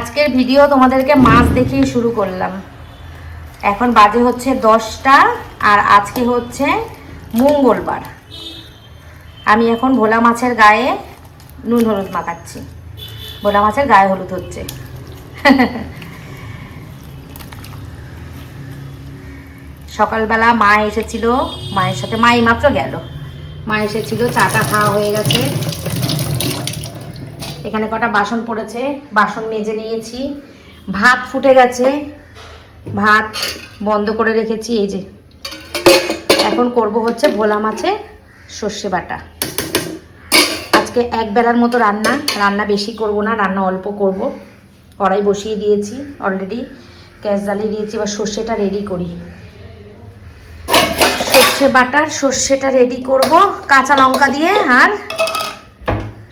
আজকের ভিডিও তোমাদেরকে মাছ দেখিয়ে শুরু করলাম। এখন বাজে হচ্ছে 10টা আর আজকে হচ্ছে মঙ্গলবার। আমি এখন ভোলা মাছের গায়ে নুন হলুদ মাখাচ্ছি। ভোলা মাছের গায়ে হলুদ হচ্ছে। সকালবেলা মা এসেছিল, মায়ের সাথে মা এইমাত্র গেল। মা এসেছিল, চাটা খাওয়া হয়ে গেছে। এখানে কটা বাসন পড়েছে, বাসন মেজে নিয়েছি। ভাত ফুটে গেছে, ভাত বন্ধ করে রেখেছি। এই যে এখন করব হচ্ছে ভোলা মাছে সর্ষে বাটা। আজকে এক বেলার মতো রান্না বেশি করব না, রান্না অল্প করব। কড়াই বসিয়ে দিয়েছি অলরেডি, গ্যাস জ্বালিয়ে দিয়েছি। এবার সর্ষেটা রেডি করি। সর্ষে বাটার সর্ষেটা রেডি করব কাঁচা লঙ্কা দিয়ে, আর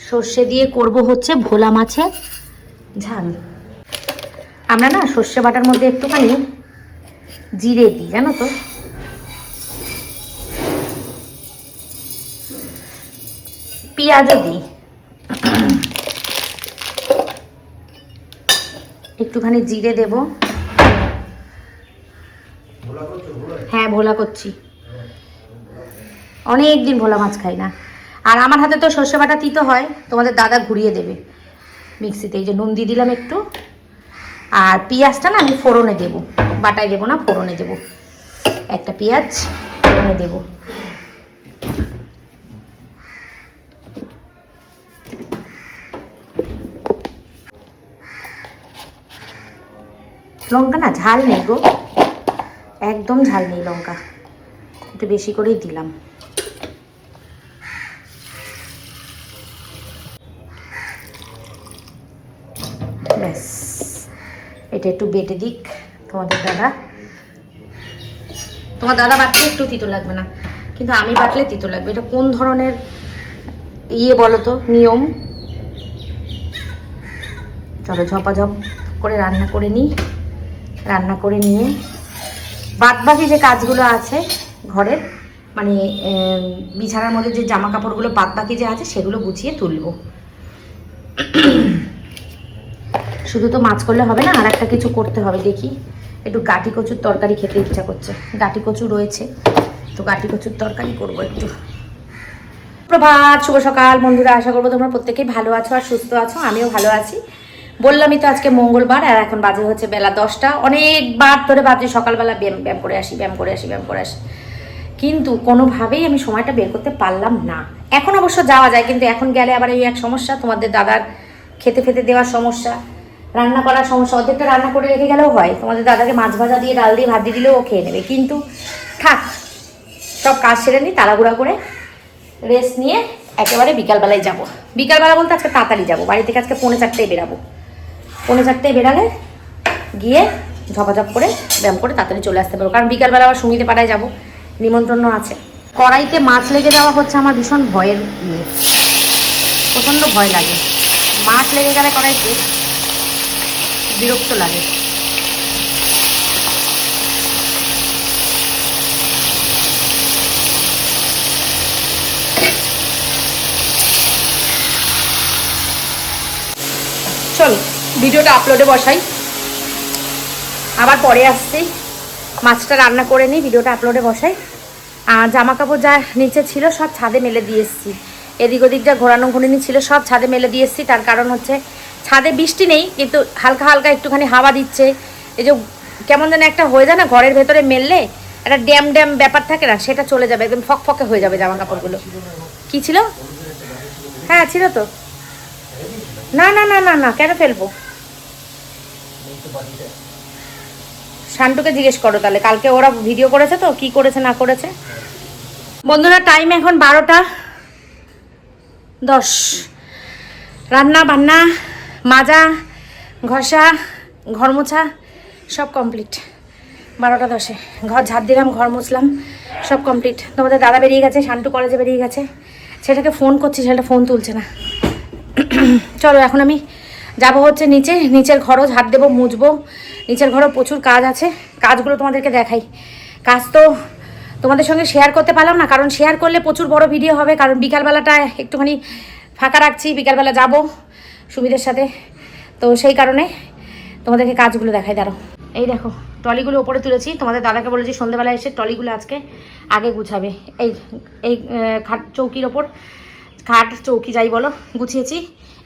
সর্ষে দিয়ে করব হচ্ছে ভোলা মাছের ঝাল। আমরা না সর্ষে বাটার মধ্যে একটুখানি জিরে দিই, জানো তো। পেঁয়াজও দিই, একটুখানি জিরে দেব। হ্যাঁ, ভোলা করছি। অনেক দিন ভোলা মাছ খাই না। আর আমার হাতে তো সর্ষে বাটা তিতো হয়, তোমাদের দাদা ঘুরিয়ে দেবে মিক্সিতে। এই যে নুন দিয়ে দিলাম একটু। আর পেঁয়াজটা না আমি ফোড়নে দেবো, বাটায় দেবো না, ফোড়নে দেবো। একটা পেঁয়াজ ফোড়নে দেবো। লঙ্কা না ঝাল নেই গো, একদম ঝাল নেই লঙ্কা, একটু বেশি করেই দিলাম। ব্যাস, এটা একটু বেটে দিক তোমার দাদা বাটলে একটু তিতো লাগবে না, কিন্তু আমি বাটলে তিতো লাগবে। এটা কোন ধরনের বলো তো নিয়ম। চলো ঝপাঝপ করে রান্না করে নিই। রান্না করে নিয়ে বাদবাকি যে কাজগুলো আছে ঘরের, মানে বিছানার মধ্যে যে জামা কাপড়গুলো বাদবাকি যে আছে সেগুলো গুছিয়ে তুলবো। শুধু তো মাছ করলে হবে না, আর একটা কিছু করতে হবে। দেখি, একটু গাটি কচুর তরকারি খেতে ইচ্ছা করছে। গাটি কচু রয়েছে তো গাটি কচুর তরকারি করবো একটু। প্রভাত, শুভ সকাল বন্ধুরা। আশা করবো তোমরা প্রত্যেকেই ভালো আছো আর সুস্থ আছো। আমিও ভালো আছি। বললামই তো আজকে মঙ্গলবার, আর এখন বাজে হচ্ছে বেলা 10টা। অনেকবার ধরে ভাবছি সকালবেলা ব্যায়াম করে আসি, কিন্তু কোনোভাবেই আমি সময়টা বের করতে পারলাম না। এখন অবশ্য যাওয়া যায়, কিন্তু এখন গেলে আবার এই এক সমস্যা, তোমাদের দাদার খেতে ফেতে দেওয়ার সমস্যা, রান্না করার সমস্যা। অর্ধেকটা রান্না করে রেখে গেলেও হয়, তোমাদের দাদাকে মাছ ভাজা দিয়ে ডাল দিয়ে ভাত দিয়ে দিলেও ও খেয়ে নেবে। কিন্তু থাক, সব কাজ সেরে নিই, তাড়াহুড়া করে রেস্ট নিয়ে একেবারে বিকালবেলায় যাব। বিকালবেলা বলতে আজকে তাড়াতাড়ি যাবো, বাড়ি থেকে আজকে 4:45 বেরাবো। 4:45 বেরালে গিয়ে ঝপাঝপ করে ব্যায়াম করে তাড়াতাড়ি চলে আসতে পারবো, কারণ বিকালবেলা আবার সুমিতে পাড়ায় যাবো, নিমন্ত্রণ আছে। কড়াইতে মাছ লেগে যাওয়া হচ্ছে আমার ভীষণ ভয়ের প্রচণ্ড ভয় লাগে। মাছ লেগে গেলে কড়াইতে বিরক্ত লাগে। চল ভিডিওটা আপলোডে বসাই, আবার পরে আসছি। মাছটা রান্না করে নিই, ভিডিওটা আপলোডে বসাই। আর জামা কাপড় যা নিচে ছিল সব ছাদে মেলে দিয়ে এসেছি। এদিক ওদিক যা ঘোরানো ঘুরিনি ছিল সব ছাদে মেলে দিয়ে এসেছি। তার কারণ হচ্ছে ছাদে বৃষ্টি নেই, কিন্তু হালকা হালকা একটুখানি হাওয়া দিচ্ছে। এই যে কেমন যেন একটা হয়ে যায় না, ঘরের ভেতরে মেললে একটা ড্যাম ব্যাপার থাকে না, সেটা চলে যাবে, একদম ফকফকে হয়ে যাবে জামা কাপড়গুলো। কি ছিল? হ্যাঁ ছিল তো। না না না না না, কেন ফেলবো? শান্টুকে জিজ্ঞেস করো তাহলে, কালকে ওরা ভিডিও করেছে তো, কি করেছে না করেছে। বন্ধুরা, টাইম এখন 12:10। রান্না বান্না, মাজা ঘষা, ঘর মোছা সব কমপ্লিট। 12:10 ঘর ঝাড় দিলাম, ঘর মুছলাম, সব কমপ্লিট। তোমাদের দাদা বেরিয়ে গেছে, শান্টু কলেজে বেরিয়ে গেছে। সেটাকে ফোন করছি, সেটা ফোন তুলছে না। চলো এখন আমি যাবো হচ্ছে নিচের ঘরও ঝাড় দেবো, মুছবো। নিচের ঘরও প্রচুর কাজ আছে, কাজগুলো তোমাদেরকে দেখাই। কাজ তো তোমাদের সঙ্গে শেয়ার করতে পারলাম না, কারণ শেয়ার করলে প্রচুর বড় ভিডিও হবে। কারণ বিকালবেলাটা একটুখানি ফাঁকা রাখছি, বিকালবেলা যাব সুমিদের সাথে, তো সেই কারণে তোমাদেরকে কাজগুলো দেখাই, দাঁড়াও। এই দেখো ট্রলিগুলো ওপরে তুলেছি, তোমাদের দাদাকে বলেছি সন্ধ্যেবেলা এসে ট্রলিগুলো আজকে আগে গুছাবে। এই এই খাট চৌকির ওপর, খাট চৌকি যাই বলো, গুছিয়েছি।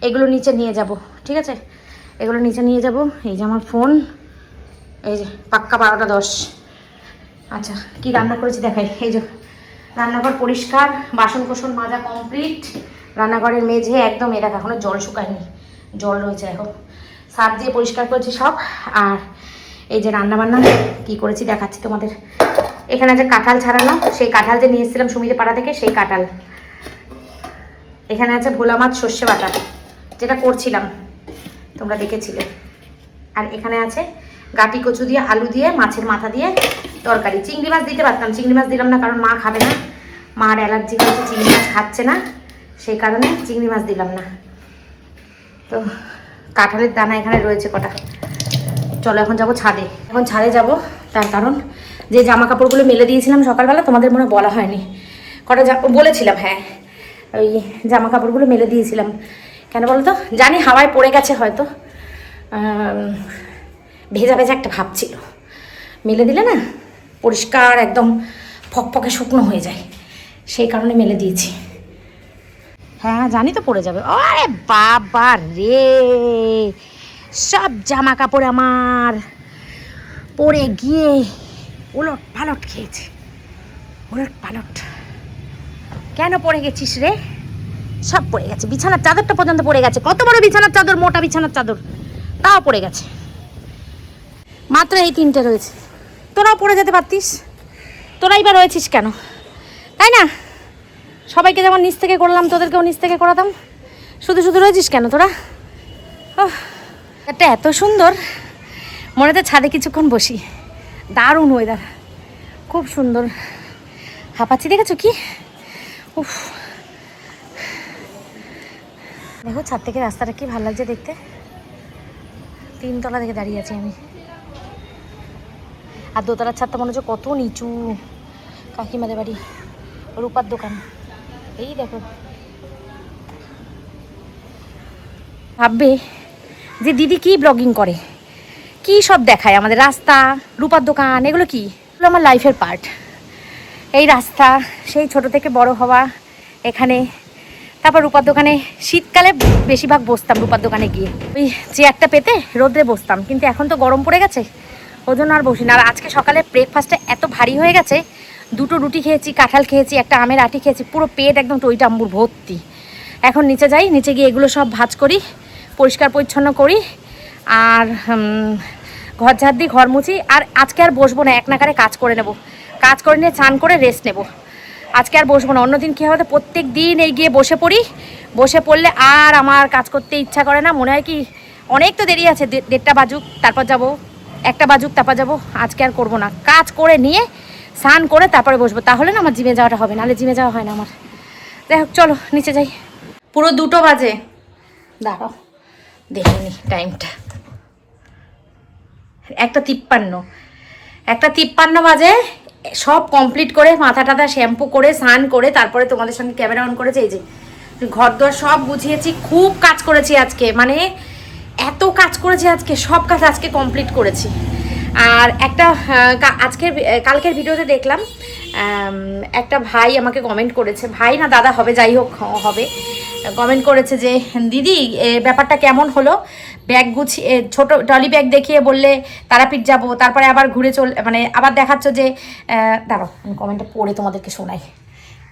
এগুলো নিচে নিয়ে যাব, ঠিক আছে? এগুলো নিচে নিয়ে যাব। এই যে আমার ফোন, এই যে পাক্কা 12টা 10। আচ্ছা কি রান্না করেছি দেখাই। এই যে রান্নাঘর পরিষ্কার, বাসন কোসন মাজা কমপ্লিট, রান্নাঘরের মেঝে একদম এরা এখনো জল শুকায়নি, জল রয়েছে এখন, সার্ফ দিয়ে পরিষ্কার করেছি সব। আর এই যে রান্নাবান্না কি করেছি দেখাচ্ছি তোমাদের। এখানে যে কাঁঠাল ছাড়ানো, সেই কাঁঠাল যে নিয়ে এসেছিলাম সুমিদের পাড়া থেকে, সেই কাঁঠাল। এখানে আছে ভোলা মাছ সর্ষে বাটা, যেটা করছিলাম তোমরা দেখেছিলে। আর এখানে আছে গাটি কচু দিয়ে আলু দিয়ে মাছের মাথা দিয়ে তরকারি। চিংড়ি মাছ দিতে পারতাম, চিংড়ি মাছ দিলাম না, কারণ মা খাবে না, মার অ্যালার্জি হয়েছে, চিংড়ি মাছ খাচ্ছে না, সেই কারণে চিংড়ি মাছ দিলাম না। তো কাঁঠালের দানা এখানে রয়েছে কটা। চলো এখন যাব ছাদে, এখন ছাদে যাব। তার কারণ যে জামা কাপড়গুলো মেলে দিয়েছিলাম সকালবেলা, তোমাদের মনে বলা হয়নি, কটা বলেছিলাম, হ্যাঁ ওই জামা কাপড়গুলো মেলে দিয়েছিলাম। কেন বলো তো, জানি হাওয়ায় পড়ে গেছে হয়তো, ভেজা ভেজা একটা ভাব ছিল, মেলে দিলে না পরিষ্কার একদম ফকফকে শুকনো হয়ে যায়, সেই কারণে মেলে দিয়েছি। হ্যাঁ জানি তো পড়ে যাবে। আরে বাবা রে, সব জামা কাপড় আমার পড়ে গিয়ে উলট পালট খেয়েছে, উলট পালট। কেন পড়ে গেছিস রে? সব পড়ে গেছে, বিছানার চাদরটা পর্যন্ত পড়ে গেছে। কত বড় বিছানার চাদর, মোটা বিছানার চাদর, তাও পড়ে গেছে। মাত্র এই 3টে রয়েছে, তোরাও পড়ে যেতে পারতিস, তোরাই বা রয়েছিস কেন, তাই না? সবাইকে যেমন নিচ থেকে করলাম, তোদেরকেও নিচ থেকে করাতাম, শুধু শুধু রয়েছিস কেন তোরা? এটা এত সুন্দর, মনে হচ্ছে ছাদে কিছুক্ষণ বসি। দারুণ ওয়েদার, খুব সুন্দর। হাঁপাচ্ছি দেখেছো কি? উফ, দেখো ছাদ থেকে রাস্তাটা কি ভালো লাগছে দেখতে। 3 তলা থেকে দাঁড়িয়ে আছি আমি, আর 2 তলার ছাদটা মনে হচ্ছে কত নিচু। কাকিমাদের বাড়ি, রূপার দোকান, এই দেখো। ভাববে যে দিদি কি ব্লগিং করে, কি সব দেখায় আমাদের, রাস্তা, রূপার দোকান, এগুলো কি? এগুলো আমার লাইফের পার্ট। এই রাস্তা, সেই ছোট থেকে বড় হওয়া এখানে, তারপর রূপার দোকানে শীতকালে বেশিরভাগ বসতাম, রূপার দোকানে গিয়ে ওই চেয়ারটা পেতে রোদ্রে বসতাম। কিন্তু এখন তো গরম পড়ে গেছে, ওই জন্য আর বসি না। আর আজকে সকালে ব্রেকফাস্টটা এত ভারী হয়ে গেছে, 2টো রুটি খেয়েছি, কাঁঠাল খেয়েছি, একটা আমের আটি খেয়েছি, পুরো পেট একদম টইটাম্বুর ভর্তি। এখন নিচে যাই, নিচে গিয়ে এগুলো সব ভাঁজ করি, পরিষ্কার পরিচ্ছন্ন করি, আর ঘর ঝাড় দিই, ঘর মুছি। আর আজকে আর বসবো না, এক নাগারে কাজ করে নেব, কাজ করে নিয়ে চান করে রেস্ট নেব। আজকে আর বসবো না। অন্যদিন কী হবে, প্রত্যেক দিন এই গিয়ে বসে পড়ি, বসে পড়লে আর আমার কাজ করতে ইচ্ছা করে না, মনে হয় কি অনেক তো দেরি আছে, 1:30 বাজুক তারপর যাব, 1টা বাজুক তারপর যাব। আজকে আর করবো না, কাজ করে নিয়ে স্নান করে তারপরে বসবো, তাহলে না আমার জিমে যাওয়াটা হবে, নাহলে জিমে যাওয়া হয় না আমার। যাই হোক চলো নিচে যাই। পুরো 2টো বাজে, দাঁড়াও দেখে নি টাইমটা, 1:53 বাজে। সব কমপ্লিট করে মাথা টাথা শ্যাম্পু করে স্নান করে তারপরে তোমাদের সঙ্গে ক্যামেরা অন করেছে। এই যে ঘর দোর সব গুছিয়েছি, খুব কাজ করেছি আজকে, মানে এত কাজ করেছি আজকে, সব কাজ আজকে কমপ্লিট করেছি। আর একটা কালকের ভিডিওতে দেখলাম একটা ভাই আমাকে কমেন্ট করেছে, ভাই না দাদা হবে, যাই হোক হবে, কমেন্ট করেছে যে দিদি ব্যাপারটা কেমন হলো, ব্যাগ গুছিয়ে ছোটো ট্রলি ব্যাগ দেখিয়ে বললে তারাপীঠ যাব, তারপরে আবার ঘুরে মানে আবার দেখাচ্ছ যে, দাঁড়াও আমি কমেন্টটা পড়ে তোমাদেরকে শোনাই,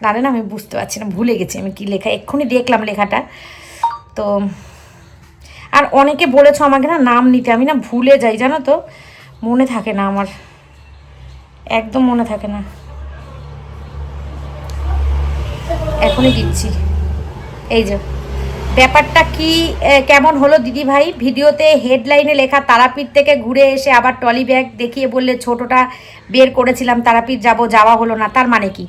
জানে না আমি বুঝতে পারছি না, ভুলে গেছি আমি কি লেখা, এক্ষুনি দেখলাম লেখাটা। তো আর অনেকে বলেছো আমাকে না নাম নিতে, আমি না ভুলে যাই জানো তো, মনে থাকে না আমার, একদম মনে থাকে না। এখনই দিচ্ছি। এই যে ব্যাপারটা কি কেমন হলো দিদি ভাই, ভিডিওতে হেডলাইনে লেখা তারাপীঠ থেকে ঘুরে এসে আবার ট্রলি ব্যাগ দেখিয়ে বললে ছোটোটা বের করেছিলাম, তারাপীঠ যাওয়া হলো না, তার মানে কি?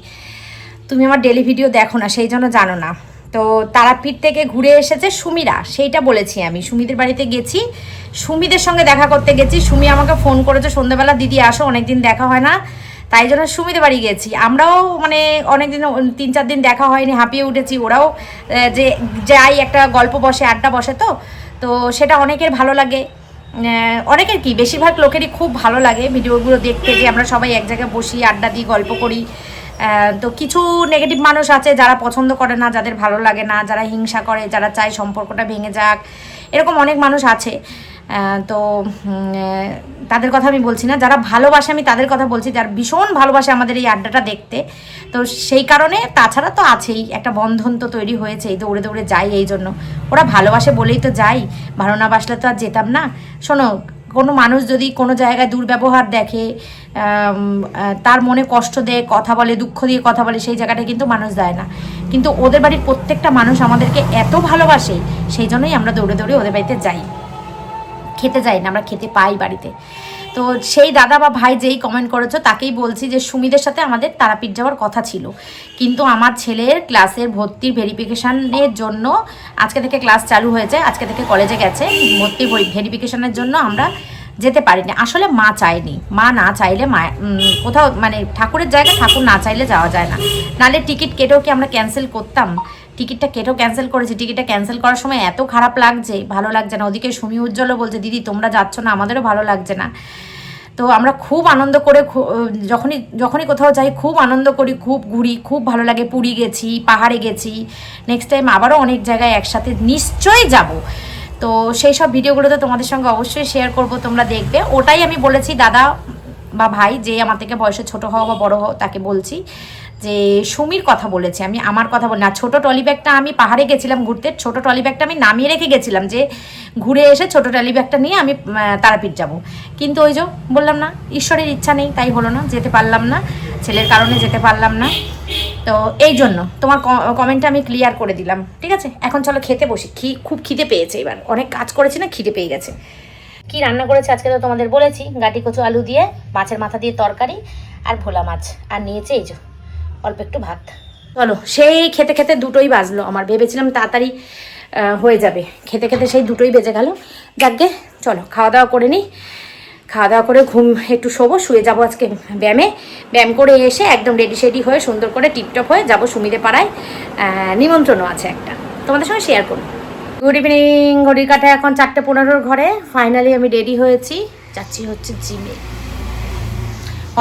তুমি আমার ডেলি ভিডিও দেখো না, সেই জন্য জানো না। তো তারাপীঠ থেকে ঘুরে এসেছে সুমিরা, সেইটা বলেছি আমি। সুমিদের বাড়িতে গেছি, সুমিদের সঙ্গে দেখা করতে গেছি। সুমি আমাকে ফোন করেছে সন্ধ্যাবেলা, দিদি আসো, অনেকদিন দেখা হয় না, তাই জন্য সুমিদের বাড়ি গেছি। আমরাও মানে অনেকদিন 3-4 দিন দেখা হয়নি, হাঁপিয়ে উঠেছি। ওরাও যে যাই একটা গল্প বসে, আড্ডা বসে, তো সেটা অনেকের ভালো লাগে। অনেকের কি বেশিরভাগ লোকেরই খুব ভালো লাগে ভিডিওগুলো দেখতে, যে আমরা সবাই এক জায়গায় বসি, আড্ডা দিই, গল্প করি। তো কিছু নেগেটিভ মানুষ আছে যারা পছন্দ করে না, যাদের ভালো লাগে না, যারা হিংসা করে, যারা চায় সম্পর্কটা ভেঙে যাক, এরকম অনেক মানুষ আছে। তো তাদের কথা আমি বলছি না, যারা ভালোবাসে আমি তাদের কথা বলছি, যারা ভীষণ ভালোবাসে আমাদের এই আড্ডাটা দেখতে। তো সেই কারণে, তাছাড়া তো আছেই, একটা বন্ধন তো তৈরি হয়েছে, এই দৌড়ে দৌড়ে যাই এই জন্য। ওরা ভালোবাসে বলেই তো যাই, ভালো না বাসলে তো আর যেতাম না। শোনো, কোনো মানুষ যদি কোনো জায়গায় দুর্ব্যবহার দেখে, তার মনে কষ্ট দেয়, কথা বলে, দুঃখ দিয়ে কথা বলে, সেই জায়গাটা কিন্তু মানুষ দেয় না। কিন্তু ওদের বাড়ির প্রত্যেকটা মানুষ আমাদেরকে এত ভালোবাসে, সেই জন্যই আমরা দৌড়ে দৌড়ে ওদের বাড়িতে যাই। খেতে যাই না, আমরা খেতে পাই বাড়িতে। তো সেই দাদা বা ভাই যেই কমেন্ট করেছো তাকেই বলছি যে সুমিদের সাথে আমাদের তারাপীঠ যাওয়ার কথা ছিল, কিন্তু আমার ছেলের ক্লাসের ভর্তির ভেরিফিকেশানের জন্য, আজকে থেকে ক্লাস চালু হয়েছে, আজকে থেকে কলেজে গেছে, ভর্তির ভেরিফিকেশানের জন্য আমরা যেতে পারিনি। আসলে মা চায়নি, মা না চাইলে কোথাও মানে ঠাকুরের জায়গায় ঠাকুর না চাইলে যাওয়া যায় না। নাহলে টিকিট কেটেও কি আমরা ক্যান্সেল করতাম? টিকিটটা কেটেও ক্যান্সেল করেছি। টিকিটটা ক্যান্সেল করার সময় এত খারাপ লাগছে, ভালো লাগছে না। ওদিকে সুমি উজ্জ্বলও বলছে, দিদি তোমরা যাচ্ছ না, আমাদেরও ভালো লাগছে না। তো আমরা খুব আনন্দ করে, যখনই কোথাও যাই খুব আনন্দ করি, খুব ঘুরি, খুব ভালো লাগে। পুরী গেছি, পাহাড়ে গেছি, নেক্সট টাইম আবারও অনেক জায়গায় একসাথে নিশ্চয়ই যাব। তো সেই সব ভিডিওগুলো তো তোমাদের সঙ্গে অবশ্যই শেয়ার করব, তোমরা দেখবে। ওটাই আমি বলেছি দাদা বা ভাই, যে আমার থেকে বয়সে ছোট হও বা বড় হও, তাকে বলছি যে সুমির কথা বলেছি আমি, আমার কথা বলি না। ছোটো ট্রলি ব্যাগটা আমি পাহাড়ে গেছিলাম ঘুরতে, ছোটো ট্রলি ব্যাগটা আমি নামিয়ে রেখে গেছিলাম, যে ঘুরে এসে ছোটো ট্রলি ব্যাগটা নিয়ে আমি তারাপীঠ যাব। কিন্তু ওই যে বললাম না, ঈশ্বরের ইচ্ছা নেই, তাই হলো না, যেতে পারলাম না, ছেলের কারণে যেতে পারলাম না। তো এই জন্য তোমার কমেন্টটা আমি ক্লিয়ার করে দিলাম, ঠিক আছে? এখন চলো খেতে বসি, খুব খিদে পেয়েছে, এবার অনেক কাজ করেছি না, খিদে পেয়ে গেছে। কি রান্না করেছে আজকে তো তোমাদের বলেছি, গাটি কচু আলু দিয়ে, মাছের মাথা দিয়ে তরকারি, আর ভোলা মাছ, আর নিয়েছে এই যে অল্প একটু ভাত। চলো, সেই খেতে খেতে দুটোই বাজলো আমার, ভেবেছিলাম তাড়াতাড়ি হয়ে যাবে, খেতে খেতে সেই দুটোই বেজে গেল। যাকগে, চলো খাওয়া দাওয়া করে নিই, খাওয়া দাওয়া করে একটু শোবো, শুয়ে যাবো আজকে ব্যায়াম করে এসে একদম রেডি শেডি হয়ে সুন্দর করে টিপটপ হয়ে যাবো সুমিদের পাড়ায়। নিমন্ত্রণও আছে একটা, তোমাদের সঙ্গে শেয়ার করবো। গুড ইভিনিং, ঘড়ির কাঁটায় এখন 4:15 ঘরে। ফাইনালি আমি রেডি হয়েছি, যাচ্ছি হচ্ছে জিমে।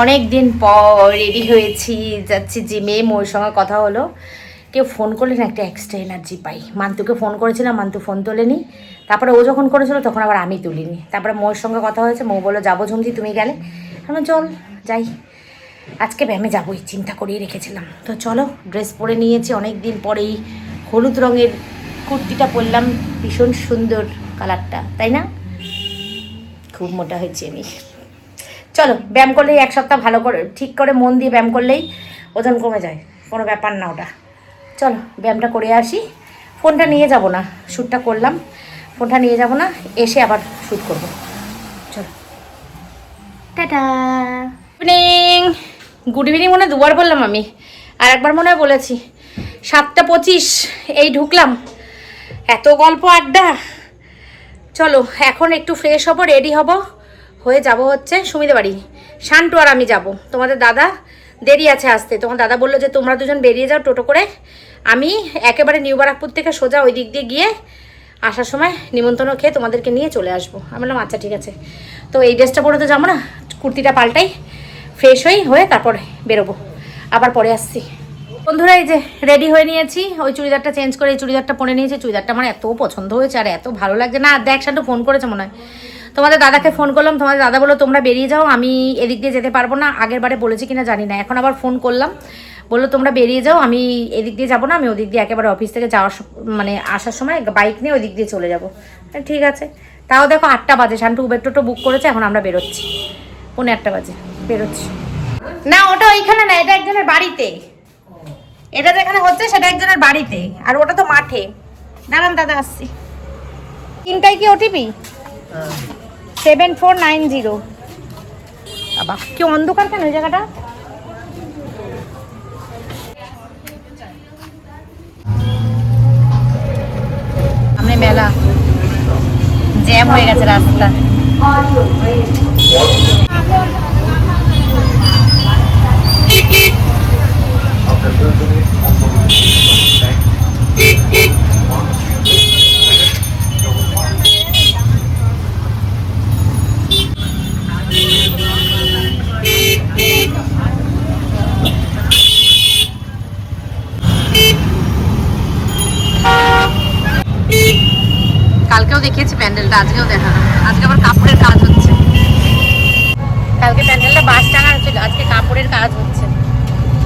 অনেক দিন পর রেডি হয়েছি, যাচ্ছি জিমে। মোর সঙ্গে কথা হলো, কেউ ফোন করলে না একটা এক্সট্রা এনার্জি পাই। মান্তুকে ফোন করেছিলাম, মান্তু ফোন তোলেনি। তারপরে ও যখন করেছিল তখন আবার আমি তুলিনি। তারপরে মোর সঙ্গে কথা হয়েছে, মৌ বললো যাবো ঝুমঝি, তুমি গেলে। আমি চল যাই, আজকে ব্যায়ামে যাবোই, চিন্তা করেই রেখেছিলাম। তো চলো, ড্রেস পরে নিয়েছি অনেক দিন পরেই, হলুদ রঙের কুর্তিটা পরলাম, ভীষণ সুন্দর কালারটা, তাই না? খুব মোটা হয়েছি আমি। চলো, ব্যায়াম করলেই এক সপ্তাহ ভালো করে ঠিক করে মন দিয়ে ব্যায়াম করলেই ওজন কমে যায়, কোনো ব্যাপার না ওটা। চলো ব্যায়ামটা করে আসি। ফোনটা নিয়ে যাব না, শ্যুটটা করলাম, ফোনটা নিয়ে যাব না, এসে আবার শ্যুট করব। চলো, tata. Good evening, good evening মনে দুবার বললাম আমি, আর একবার মনে হয় বলেছি। 7:25 এই ঢুকলাম, এত গল্প আড্ডা। চলো এখন একটু ফ্রেশ হবো, রেডি হব, হয়ে যাব হচ্ছে সুমিদের বাড়ি। শান্টু আর আমি যাব, তোমাদের দাদা দেরি আছে আসতে। তোমার দাদা বললো যে তোমরা দুজন বেরিয়ে যাও টোটো করে, আমি একেবারে নিউ বারাকপুর থেকে সোজা ওই দিক দিয়ে গিয়ে আসার সময় নিমন্ত্রণ খেয়ে তোমাদেরকে নিয়ে চলে আসবো। আমি বললাম আচ্ছা ঠিক আছে। তো এই ড্রেসটা পরে তো যাবো না, কুর্তিটা পাল্টাই, ফ্রেশ হয়ে তারপরে বেরোবো, আবার পরে আসছি। বন্ধুরা এই যে রেডি হয়ে নিয়েছি, ওই চুড়িদারটা চেঞ্জ করে এই চুড়িদারটা পরে নিয়েছি। চুড়িদারটা আমার এত পছন্দ হয়েছে আর এত ভালো লাগছে না। দেখ শান্টু ফোন করেছে মনে হয়, তোমাদের দাদাকে ফোন করলাম, তোমাদের দাদা বললো তোমরা বেরিয়ে যাও, আমি এদিক দিয়ে যেতে পারবো না। আগের বারে বলেছি কিনা জানি না, এখন আবার ফোন করলাম, বললো তোমরা বেরিয়ে যাও, আমি এদিক দিয়ে যাবো না, আমি ওদিক দিয়ে একেবারে অফিস থেকে যাওয়ার মানে আসার সময় বাইক নিয়ে ওই দিক দিয়ে চলে যাবো। ঠিক আছে, তাও দেখো 8টা বাজে, শান্টু উবের টোটো বুক করেছে, এখন আমরা বেরোচ্ছি, 8:45 বাজে বেরোচ্ছি। না ওটা ওইখানে না, এটা একজনের বাড়িতে, এটা যেখানে হচ্ছে সেটা একজনের বাড়িতে, আর ওটা তো মাঠে। দাঁড়ান দাদা আসছি। 3টাই কি ওটিপি? 7490। বাবা কি অন্ধকার কেন এই জায়গাটা? সামনে মেলা, জ্যাম হয়ে গেছে রাস্তা। দেখিয়েছি প্যান্ডেলটা, আজকেও দেখানো। আজকে আবার কাপড়ের কাজ হচ্ছে। কালকে প্যান্ডেলটা বাস টাঙানো ছিল, আজকে কাপড়ের কাজ হচ্ছে।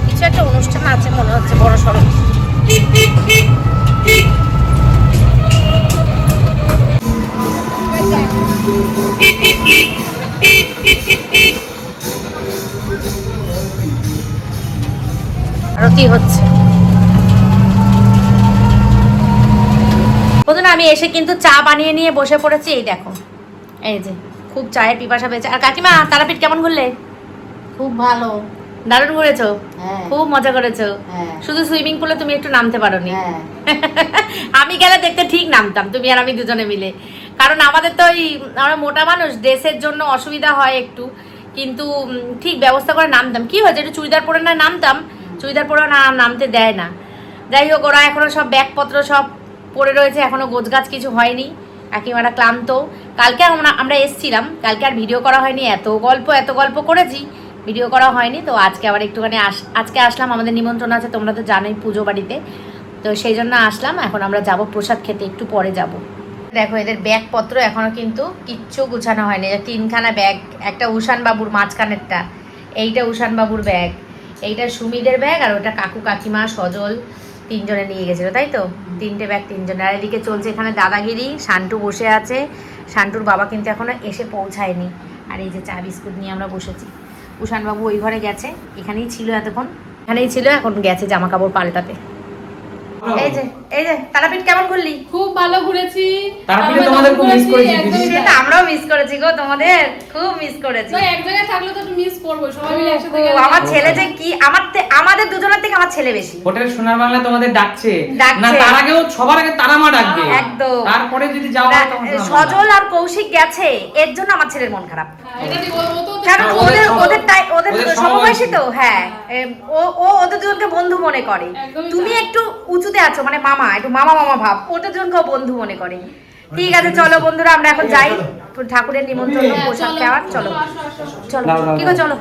কিছু একটা অনুষ্ঠান আছে মনে হচ্ছে বড় সড়ো। আরতি হচ্ছে। প্রথমে আমি এসে কিন্তু চা বানিয়ে নিয়ে বসে পড়েছি। এই দেখো, এই যে খুব চায়ের পিপাসা পেয়েছে। আর কাকিমা তারাপীঠ কেমন ঘুরলে? খুব ভালো। দারুণ ঘুরেছো? হ্যাঁ। খুব মজা করেছো? হ্যাঁ। শুধু সুইমিং পুলে তুমি একটু নামতে পারোনি। হ্যাঁ। আমি গেলে দেখতে ঠিক নামতাম, তুমি আর আমি দুজনে মিলে। কারণ আমাদের তো ওই আমরা মোটা মানুষ, ড্রেসের জন্য অসুবিধা হয় একটু, কিন্তু ঠিক ব্যবস্থা করে নামতাম। কি হয়েছে, একটু চুড়িদার পরে না নামতাম, চুড়িদার পরে নামতে দেয় না। যাই হোক, ওরা এখনো সব ব্যাগপত্র সব পড়ে রয়েছে, এখনো গোছগাছ কিছু হয়নি। একেবারে ক্লান্ত। কালকে আমরা এসছিলাম, কালকে আর ভিডিও করা হয়নি। এত গল্প করেছি, ভিডিও করা হয়নি। তো আজকে আবার একটুখানি আজকে আসলাম, আমাদের নিমন্ত্রণ আছে, তোমরা তো জানোই, পুজো বাড়িতে। তো সেই জন্য আসলাম। এখন আমরা যাব প্রসাদ খেতে, একটু পরে যাব। দেখো এদের ব্যাগপত্র এখনো কিন্তু কিচ্ছু গুছানো হয়নি। 3খানা ব্যাগ, একটা উষান বাবুর মাঝখানেরটা, এইটা উষান বাবুর ব্যাগ, এইটা সুমিদের ব্যাগ, আর ওটা কাকু কাকিমা সজল 3জনে নিয়ে গেছিল, তাই তো? 3টে ব্যাগ 3জনে। আর এদিকে চলছে এখানে দাদাগিরি। শান্টু বসে আছে, শান্টুর বাবা কিন্তু এখনো এসে পৌঁছায়নি। আর এই যে চা বিস্কুট নিয়ে আমরা বসেছি। উষানবাবু ওই ঘরে গেছে, এখানেই ছিল এতক্ষণ, এখানেই ছিল, এখন গেছে জামা কাপড় পাল্টাতে। এই যে তারাপীঠ কেমন ঘুরলি? খুব ভালো ঘুরেছি। তারাপীঠে তোমাদের খুব মিস করেছি। সেটা আমরাও মিস করেছি গো, তোমাদের খুব মিস করেছি। তো এক জায়গায় থাকলে তো একটু মিস করব, সবাই মিলে একসাথে গেলে। আমার ছেলে যে কি, আমাদের দুজনের থেকে আমার ছেলে বেশি। হোটেল সোনার বাংলা তোমাদের ডাকছে ডাকছে। না, তার আগেও সবার আগে তারামা ডাকবে একদম। তারপরে যদি যাওয়া হয় তখন সজল আর কৌশিক গেছে, এর জন্য আমার ছেলের মন খারাপ। এটা ঠিক, ও তো কারণ ওদের ওদের সমবয়সী তো। হ্যাঁ, ও ওদের দুজনকে বন্ধু মনে করে। একদমই তুমি তাই। একটু উঁচুতে আছো, মানে মামা, একটু মামা ভাব, ওদের দুজনকে বন্ধু মনে করে। ঠিক আছে চলো বন্ধুরা, আমরা এখন যাই ঠাকুরের নিমন্ত্রণ প্রসাদ খাওয়ার। চলো চলো, কি গো চলো।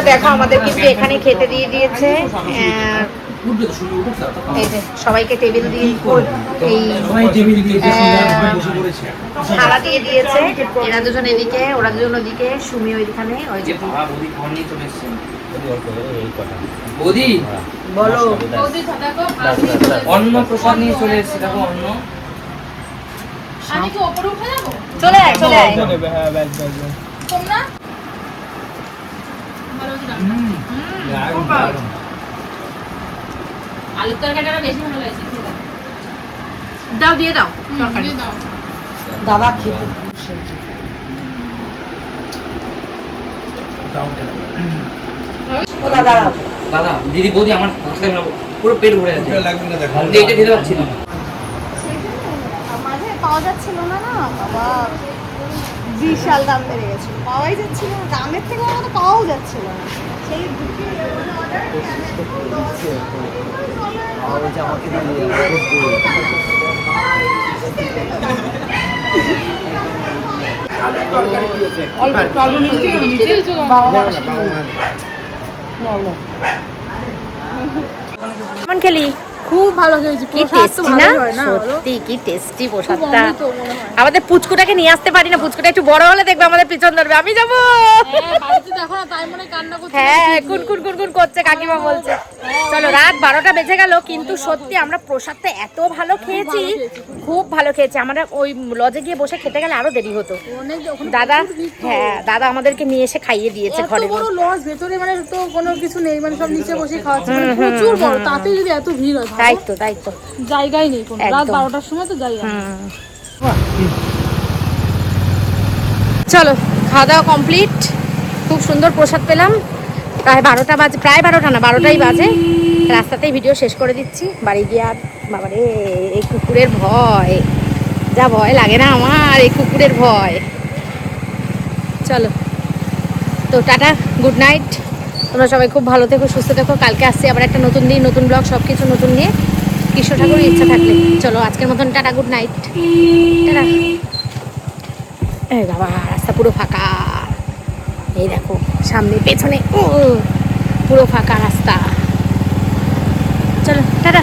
দেখো আমাদের কিন্তু এখানে খেতে দিয়ে দিয়েছে। এই যে সবাইকে টেবিল দিয়ে এই থালা দিয়ে দিয়েছে। এরা দুজন এদিকে, ওরা দুজন ওদিকে, সুমি ওইখানে। ওই যে বৌদি বলো। বৌদি দেখো অন্ন প্রসাদ নিয়ে চলে এসেছি, দেখো অন্ন। আমি কি ওপরে উঠে যাবো চলে আয়, চলে আয়। তোমরা ভালো লাগছে। আলুর তরকারিটা বেশি ভালো লাগছে। দাও, দিয়ে দাও। তরকারি দাও। দাদা খেতে ও দাদা দাদা দিদি বৌদি আমার পুরো পেট ভরে আছে, এইটা খেতে পাচ্ছি না। মাঝে পাওয়া যাচ্ছিল না, না বাবা বিশাল দাম বেড়ে গেছিল, পাওয়াই যাচ্ছিল না, দামের থেকে তো পাওয়াও যাচ্ছিল না। সেই কেমন খেলি? খুব ভালো হয়েছে, কি টেস্টি না, সত্যি কি টেস্টি প্রসাদটা। আমাদের পুচকুটাকে নিয়ে আসতে পারি না, পুচকুটা একটু বড় হলে দেখবে আমাদের পিছন ধরবে। আমি যাবো। দেখো না, তাই মনে কান্না করছে। হ্যাঁ, কুন কুন কুন কুন করছে, কাকিমা বলছে। চলো, রাত 12টা বেজে গেল, কিন্তু সত্যি আমরা প্রসাদটা এত ভালো খেয়েছি, খুব ভালো খেয়েছি। আমরা ওই লজে গিয়ে বসে খেতে গেলে আরো দেরি হতো। দাদা, হ্যাঁ দাদা আমাদেরকে নিয়ে এসে খাইয়ে দিয়েছে ঘরে। বড় লজ ভেতরে, মানে তো কোনো কিছু নেই, মানে সব নিচে বসে খাওয়াচ্ছে, মানে প্রচুর বড়। তাতে যদি এত ভিড় হয়, তাই তো, তাই তো। জায়গাই নেই কোনো। রাত একদম। 12টার সময় তো জায়গা নেই। চলো, খাওয়া দাওয়া কমপ্লিট। খুব সুন্দর প্রসাদ পেলাম। প্রায় 12টা বাজে, প্রায় 12টা না, 12টাই বাজে। রাস্তাতেই ভিডিও শেষ করে দিচ্ছি। বাড়ি গিয়ে আর বাবারে, এই কুকুরের ভয়, যা ভয় লাগে না আমার এই কুকুরের ভয়। চলো তো, টাটা, গুড নাইট। তোমরা সবাই খুব ভালো থেকো, সুস্থ থেকো। কালকে আসছি আবার একটা নতুন দিন, নতুন ব্লগ, সব কিছু নতুন নিয়ে। কৃষ্ণ ঠাকুরের ইচ্ছা থাকলে। চলো, আজকের মতন টাটা, গুড নাইট, টাটা। এই বাবা, রাস্তা পুরো ফাঁকা। এই দেখো সামনে পেছনে পুরো ফাঁকা রাস্তা। চলো, টাটা।